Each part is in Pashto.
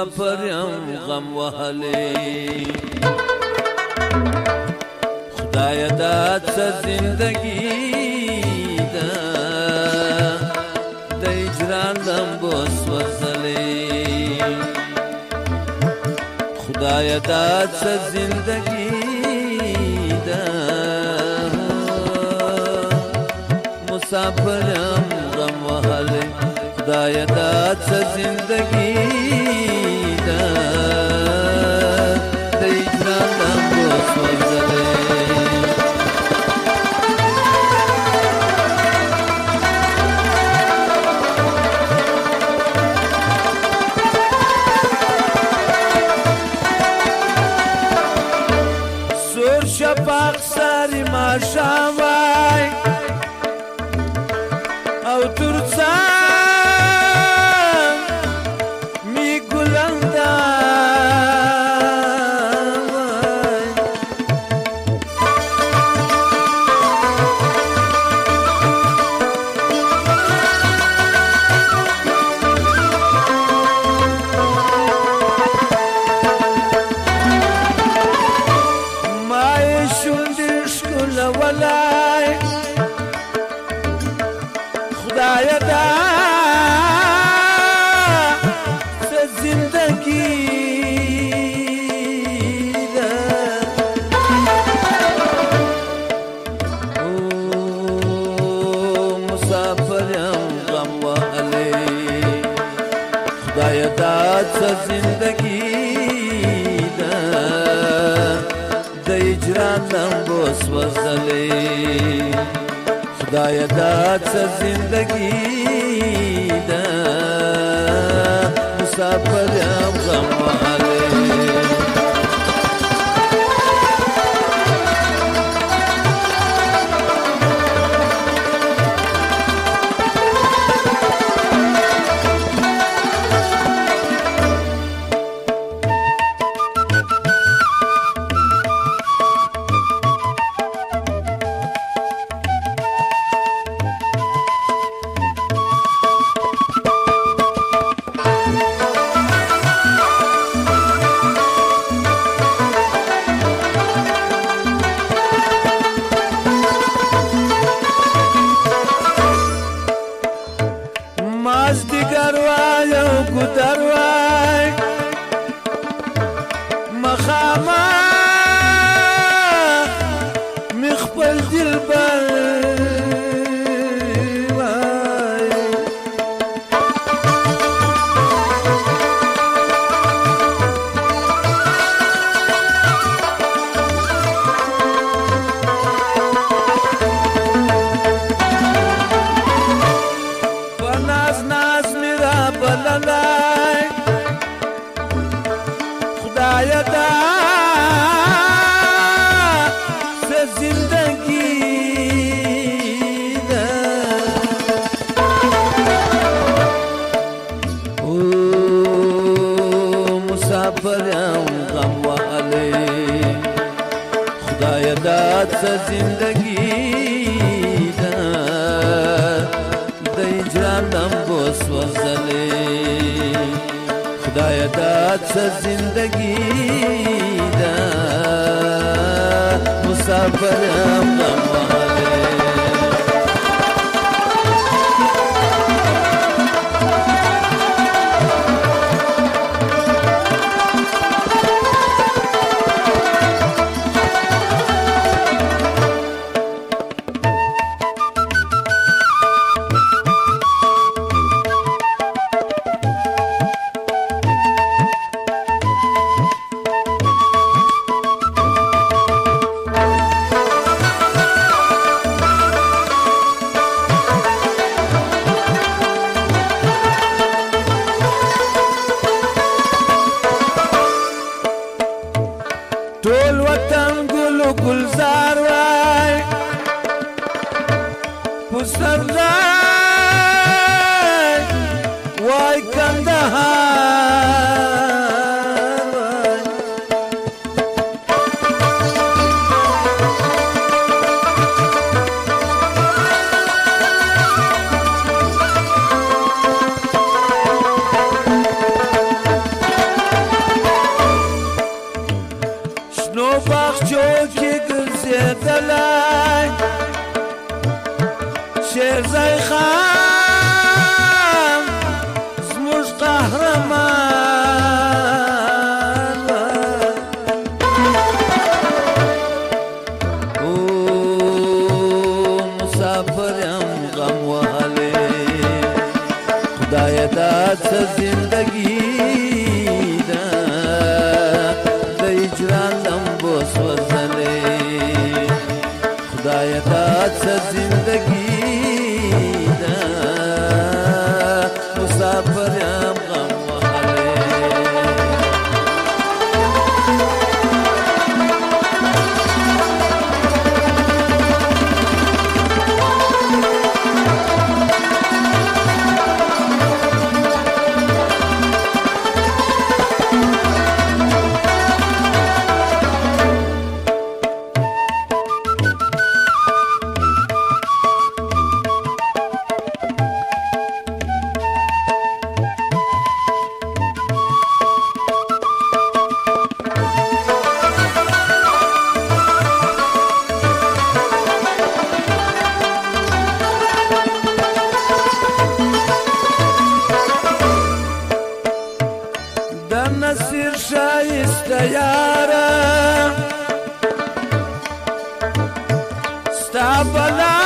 مسافر یم غم وهلی خدای دا څه زندگی ده د هجران لمبو سوځلې خدای دا څه زندگی ده مسافر یم غم وهلی خدای دا څه زندگی ده د هجران لمبو سوځلې شفاق ساری ماښام وای او ترڅنګ می ګلنده ولای خدای دا څه زندگی ده مسافر یم غم وهلی خدای دا څه زندگی ده د هجران لمبو سوځلې خدای دا څه زندگی ده مسافر یم غم وهلی مازدیګر وای او ګودر وای مخامخ می خپل دلبر وای بللای خدای دا څه زندگی ده مسافر یم غم وهلی خدای دا څه زندگی ده د هجران لمبو سوځلې خدای دا څه زندگی ده مسافر یم غم وهلی ټول وطن ګل گلزار وای پسرلی وای کندهار وای شیرزای خان زموږ قهرمان او مسافر یم غم وهلی خدایه دا څه زندګي ده د هجران لمبو سوځلې خدایه دا څه زندګي ده مسافر یم غم وهلی نصیر شایسته یاره ستا بلا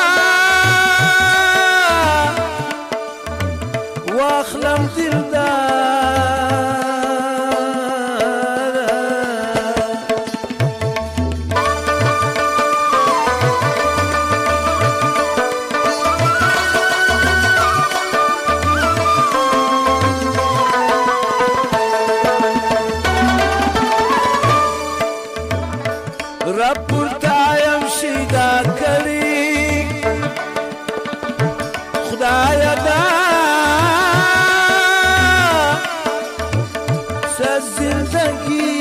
واخلم دلداره رب پورتایم شیدا کړي خدایا دا څه زندګي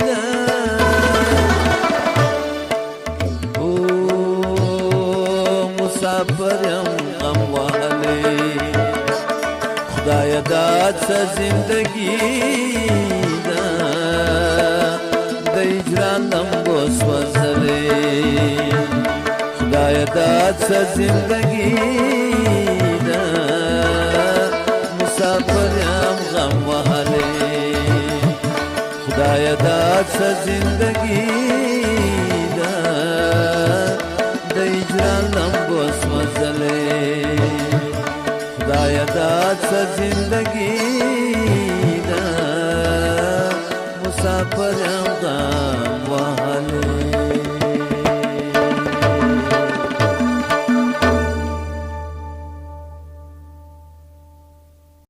ده او مسافر یم غم وهلی خدایا دا څه زندګي ده د هجران لمبو سوځلې خدایه دا څه زندګي ده مسافر یم غم وهلی خدایه دا څه زندګي ده د هجران لمبو سوځلې خدایه دا څه زندګي